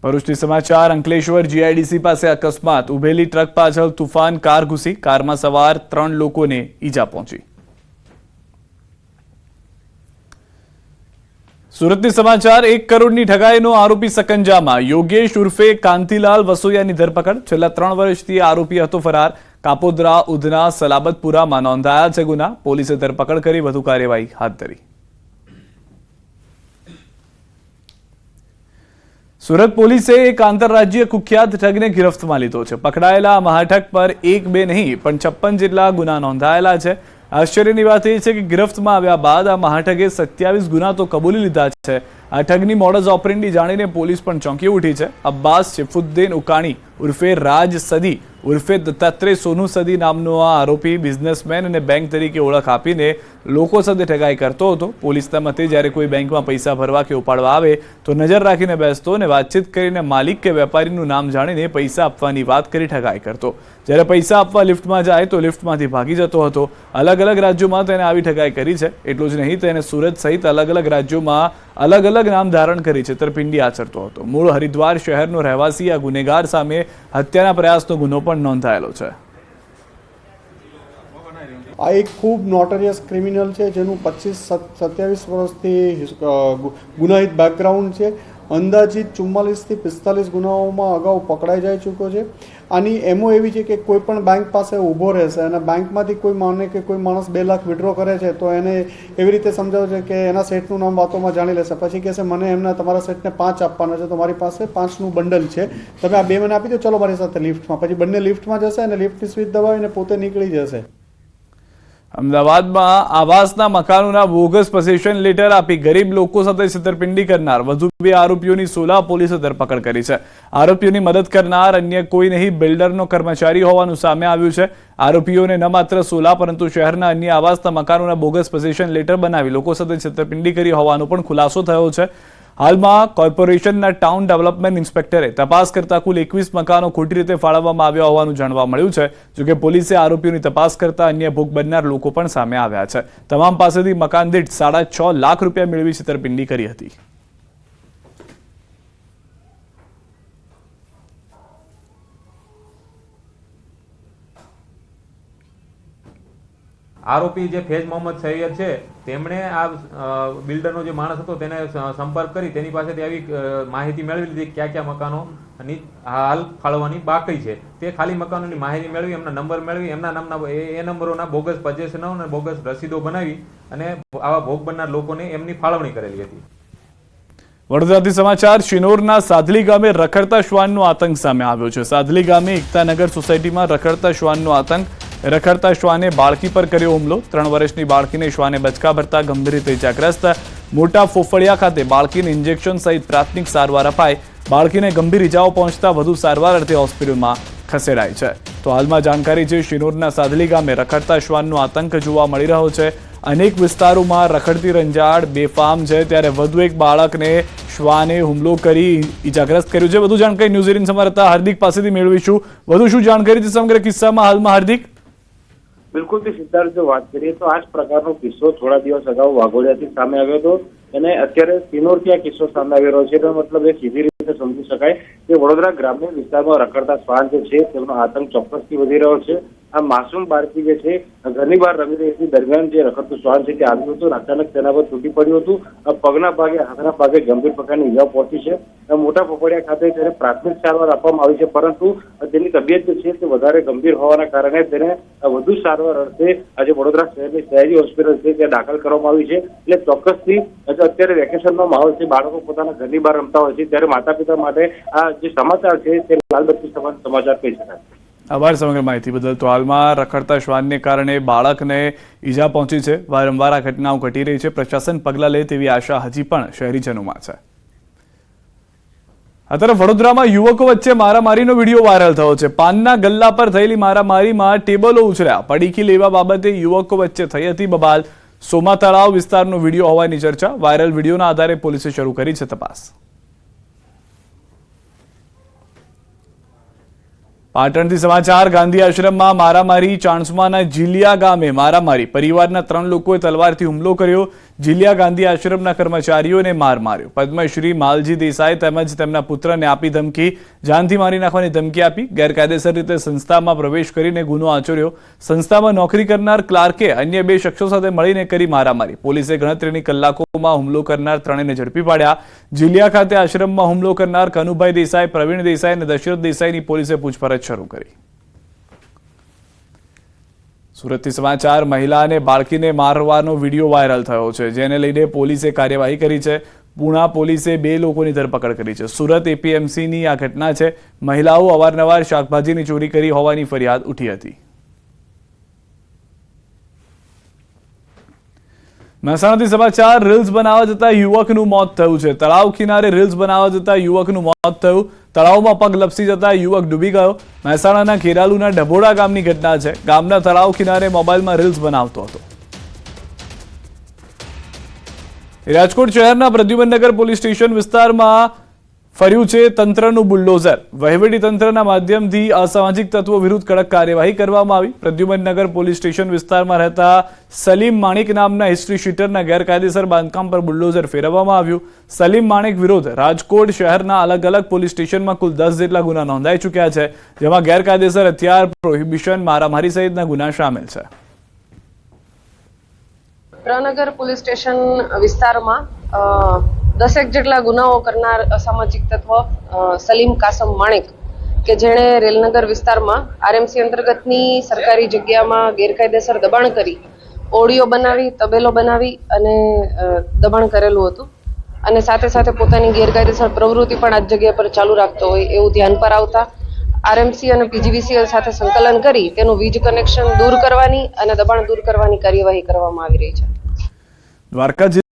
ભરૂચથી સમાચાર અંકલેશ્વર જીઆઈડીસી પાસે અકસ્માત ઉભેલી ટ્રક પાછળ તુફાન કાર ઘૂસી કારમાં સવાર 3 લોકોને ઈજા પહોંચી। સુરતથી સમાચાર 1 કરોડની ઠગાઈનો આરોપી સકંજામાં યોગેશ ઉર્ફે કાંતિલાલ વસોયાની ધરપકડ। છેલ્લા 3 વર્ષથી આરોપી હતો ફરાર। કાપોદ્રા ઉધના સલાબતપુરામાં નોંધાયા છે ગુના। પોલીસે ધરપકડ કરી વધુ કાર્યવાહી હાથ ધરી। सूरत पुलिसे एक आंतरराज्यीय कुख्यात ठग ने गिरफ्त में लीधो छे। पकड़ायेला महाठग पर 1 2 नहीं पण 56 जेटला गुना नोंधायेला छे। आश्चर्यनी वात ए छे के गिरफ्त में आव्या बाद आ महाठगे 27 गुना तो कबूली लीधा छे। आ ठगनी मोडस ऑपरेंडी जाणीने पोलीस पण चौंकी उठी छे। अब्बास शिफुद्दीन उकाणी उर्फे राज सदी उर्फे दत्तात्रेय सोनू सदी नामनो आ आरोपी बिजनेसमेन अने बैंक तरीके ओळख आपीने लोको साथे ठगाई करतो हतो। पोलीसना मते ज्यारे कोई बेंकमां पैसा भरवा के उपाडवा आवे तो नजर राखीने बेसतो अने वातचीत करीने मालिक के वेपारीनुं नाम जाणीने पैसा आपवानी वात करी ठगाई करतो। ज्यारे पैसा आपवा लिफ्टमां जाय तो लिफ्टमांथी भागी जतो हतो। अलग अलग राज्योमां तेने आवी ठगाई करी छे। એટલું જ નહીં, તેને સુરત સહિત અલગ અલગ રાજ્યોમાં અલગ અલગ નામ ધારણ કરી છેતરપિંડી આચરતો હતો। મૂળ હરિદ્વાર શહેરનો રહેવાસી આ ગુનેગાર સામે હત્યાના પ્રયાસનો ગુનો પણ નોંધાયેલો છે। આ એક ખૂબ નોટરિયસ ક્રિમિનલ છે જેનું 25-27 વર્ષથી ગુનાહિત બેકગ્રાઉન્ડ છે। અંદાજિત 44 થી 45 ગુનાઓમાં અગાઉ પકડાઈ જઈ ચૂક્યો છે। આની એમઓ એવી છે કે કોઈ પણ બેંક પાસે ઊભો રહેશે અને બેંકમાંથી કોઈ માને કે કોઈ માણસ 2 લાખ વિડ્રો કરે છે તો એને એવી રીતે સમજાવે છે કે એના સેટનું નામ વાતોમાં જાણી લેશે। પછી કહેશે મને એમના તમારા સેટને 5 આપવાના છે તો મારી પાસે 5નું બંડલ છે, તમે આ 2 મને આપી દો, ચલો મારી સાથે લિફ્ટમાં। પછી બંને લિફ્ટમાં જશે અને લિફ્ટની સ્વિચ દબાવીને પોતે નીકળી જશે। અમદાવાદમાં આવાસના મકાનોના બોગસ પોસેશન લેટર આપી ગરીબ લોકો સાથે છેતરપિંડી કરનાર વધુ 2 આરોપીઓની સોલા પોલીસે ધરપકડ કરી છે। આરોપીઓની મદદ કરનાર અન્ય કોઈ નહીં, બિલ્ડરનો કર્મચારી હોવાનું સામે આવ્યું છે। આરોપીઓને ન માત્ર સોલા પરંતુ શહેરના અન્ય આવાસના મકાનોના બોગસ પોસેશન લેટર બનાવી લોકો સાથે છેતરપિંડી કરી હોવાનો પણ ખુલાસો થયો છે। હાલમાં કોર્પોરેશનના ટાઉન ડેવલપમેન્ટ ઇન્સ્પેક્ટરે તપાસ કરતા કુલ 21 મકાનો ખોટી રીતે ફાળવવામાં આવ્યા હોવાનું જાણવા મળ્યું છે। જોકે પોલીસે આરોપીઓની તપાસ કરતા અન્ય ભોગ બનનાર લોકો પણ સામે આવ્યા છે। તમામ પાસેથી મકાન દીઠ 6.5 લાખ રૂપિયા મેળવી છેતરપિંડી કરી હતી। આરોપી જે ફેજ મોહમ્મદ સૈયદ છે તેમણે આ બિલ્ડરનો જે માણસ હતો તેને સંપર્ક કરી તેની પાસેથી આવી માહિતી મેળવી લીધી ક્યાં ક્યાં મકાનોની હાલ ફાળવવાની બાકી છે। તે ખાલી મકાનોની માહિતી મેળવી, એમના નંબર મેળવી, એમના નામના એ નંબરોના બોગસ પોસેશનો અને બોગસ રસીદો બનાવી અને આવા ભોગ બનનાર લોકોને એમની ફાળવણી કરેલી હતી। વડોદરાથી સમાચાર શિનોરના સાધલી ગામે રખડતા શ્વાનનો આતંક સામે આવ્યો છે। સાધલી ગામે એકતાનગર સોસાયટીમાં રખડતા શ્વાનનો આતંક। રખડતા શ્વાને બાળકી પર કર્યો હુમલો। 3 વર્ષની બાળકીને શ્વાને બચકા ભરતા ગંભીર રીતે ઇજાગ્રસ્ત। મોટા ફોફળિયા ખાતે બાળકીને ઇન્જેક્શન સહિત પ્રાથમિક સારવાર અપાઈ। બાળકીને ગંભીર ઇજાઓ પહોંચતા વધુ સારવાર અર્થે હોસ્પિટલમાં ખસેડાઈ છે। તો હાલમાં જાણકારી છે શિનોરના સાધલી ગામે રખડતા શ્વાનનો આતંક જોવા મળી રહ્યો છે। અનેક વિસ્તારોમાં રખડતી રંજાડ બેફામ છે, ત્યારે વધુ એક બાળકને શ્વાને હુમલો કરી ઇજાગ્રસ્ત કર્યું છે। વધુ જાણકારી ન્યૂઝ 18 સંવાદદાતા હાર્દિક પાસેથી મેળવીશું। વધુ શું જાણકારી છે સમગ્ર કિસ્સામાં હાલમાં હાર્દિક? બિલકુલ સિદ્ધાર્થ, જો વાત કરીએ તો આ જ પ્રકારનો કિસ્સો થોડા દિવસ અગાઉ વાઘોડિયાથી સામે આવ્યો હતો અને અત્યારે સિનોરથી આ કિસ્સો સામે આવી રહ્યો છે। એનો મતલબ એ સીધી રીતે સમજી શકાય કે વડોદરા ગ્રામ્ય વિસ્તારમાં રખડતા શ્વાન જે છે તેમનો આતંક ચોક્કસથી વધી રહ્યો છે। આ માસૂમ બાળકી જે છે ઘરની બહાર રમી રહી હતી, દરમિયાન જે રખડતું શ્વાન છે તે આવ્યું હતું, અચાનક તેના પર તૂટી પડ્યું હતું। પગના ભાગે, હાથના ભાગે ગંભીર પ્રકારની ઇજાઓ પહોંચી છે। મોટા પોપડિયા ખાતે તેને પ્રાથમિક સારવાર આપવામાં આવી છે, પરંતુ તેની તબિયત જે છે તે વધારે ગંભીર હોવાના કારણે તેને વધુ સારવાર અર્થે આજે વડોદરા શહેરની સયાજી હોસ્પિટલ છે ત્યાં દાખલ કરવામાં આવી છે। એટલે ચોક્કસથી અત્યારે વેકેશનનો માહોલ છે, બાળકો પોતાના ઘરની બહાર રમતા હોય છે, ત્યારે માતા પિતા માટે આ જે સમાચાર છે તે લાલબત્તી સમાન સમાચાર કહી શકાય। આભાર સમગ્ર માહિતી બદલ। તો હાલમાં રખડતા શ્વાનને કારણે બાળકને ઈજા પહોંચી છે। વારંવાર આ ઘટનાઓ ઘટી રહી છે। પ્રશાસન પગલાં લે તેવી આશા હજી પણ શહેરીજનોમાં છે। આ તરફ વડોદરામાં યુવકો વચ્ચે મારામારીનો વિડીયો વાયરલ થયો છે। પાનના ગલ્લા પર થયેલી મારામારીમાં ટેબલો ઉછળ્યા। પડીકી લેવા બાબતે યુવકો વચ્ચે થઈ હતી બબાલ। સોમા તળાવ વિસ્તારનો વિડીયો હોવાની ચર્ચા। વાયરલ વિડીયોના આધારે પોલીસે શરૂ કરી છે તપાસ। પાટણથી સમાચાર ગાંધી આશ્રમમાં મારામારી। ચાણસ્માના જીલિયા ગામે મારામારી। પરિવારના 3 લોકોએ તલવારથી હુમલો કર્યો। જીલિયા ગાંધી આશ્રમના કર્મચારીઓને માર માર્યો. પદ્મશ્રી માલજી દેસાઈ તેમજ તેમના પુત્રને આપી ધમકી, જાનથી મારી નાખવાની ધમકી આપી. ગેરકાયદેસર રીતે સંસ્થામાં પ્રવેશ કરીને ગુનો આચર્યો. સંસ્થામાં નોકરી કરનાર ક્લાર્કે અન્ય 2 શખ્સો સાથે મળીને કરી મારામારી. પોલીસે ગણતરીની કલાકોમાં હુમલો કરનાર ત્રણેયને ઝડપી પાડ્યા. જીલિયા ખાતે આશ્રમમાં હુમલો કરનાર કનુભાઈ દેસાઈ, પ્રવીણ દેસાઈ અને દશરથ દેસાઈની પોલીસે પૂછપરછ શરૂ કરી. સુરતથી સમાચાર. મહિલા અને બાળકીને મારવાનો વિડીયો વાયરલ થયો છે, જેને લઈને પોલીસે કાર્યવાહી કરી છે. પૂણા પોલીસે 2 લોકોની ધરપકડ કરી છે. સુરત એપીએમસીની આ ઘટના છે. મહિલાઓ અવારનવાર શાકભાજીની ચોરી કરી હોવાની ફરિયાદ ઉઠી હતી. મહેસાણાથી સમાચાર. રીલ્સ બનાવવા જતા યુવકનું મોત થયું છે. તળાવ કિનારે રીલ્સ બનાવવા જતા યુવકનું મોત થયું. તળાવમાં પગ લપસી જતા યુવક ડૂબી ગયો. મહેસાણાના ખેરાલુના ડભોડા ગામની ઘટના છે. ગામના તળાવ કિનારે મોબાઈલમાં રીલ્સ બનાવતો હતો. રાજકોટ શહેરના પ્રદ્યુમનનગર પોલીસ સ્ટેશન વિસ્તારમાં ફર્યું છે તંત્રનું બુલડોઝર. વહીવટી તંત્રના માધ્યમથી અસામાજિક તત્વો વિરુદ્ધ કડક કાર્યવાહી કરવામાં આવી. પ્રદ્યુમનનગર પોલીસ સ્ટેશન વિસ્તારમાં રહેતા સલીમ માણિક નામના હિસ્ટ્રી શીટરના ગેરકાયદેસર બાંધકામ પર બુલડોઝર ફેરવવામાં આવ્યું. સલીમ માણિક વિરુદ્ધ રાજકોટ શહેરના અલગ અલગ પોલીસ સ્ટેશનમાં કુલ 10 જેટલા ગુના નોંધાઈ ચૂક્યા છે, જેમાં ગેરકાયદેસર હથિયાર, પ્રોહિબિશન, મારામારી સહિતના ગુના સામેલ છે. પ્રનગર પોલીસ સ્ટેશન વિસ્તારમાં 10 જેટલા ગુનાઓ કરનાર અસામાજિક તત્વ સલીમ કાસમ માણેક કે જેણે રેલનગર વિસ્તારમાં આરએમસી અંતર્ગતની સરકારી જગ્યામાં ગેરકાયદેસર દબાણ કરી ઓડિયો બનાવી, તબેલો બનાવી અને દબાણ કરેલું હતું અને સાથે સાથે પોતાની ગેરકાયદેસર પ્રવૃત્તિ પણ આ જગ્યા પર ચાલુ રાખતો હોય એવું ધ્યાન પર આવતા આરએમસી અને પીજીવીસીએલ સાથે સંકલન કરી તેનું વીજ કનેક્શન દૂર કરવાની અને દબાણ દૂર કરવાની કાર્યવાહી કરવામાં આવી રહી છે. દ્વારકા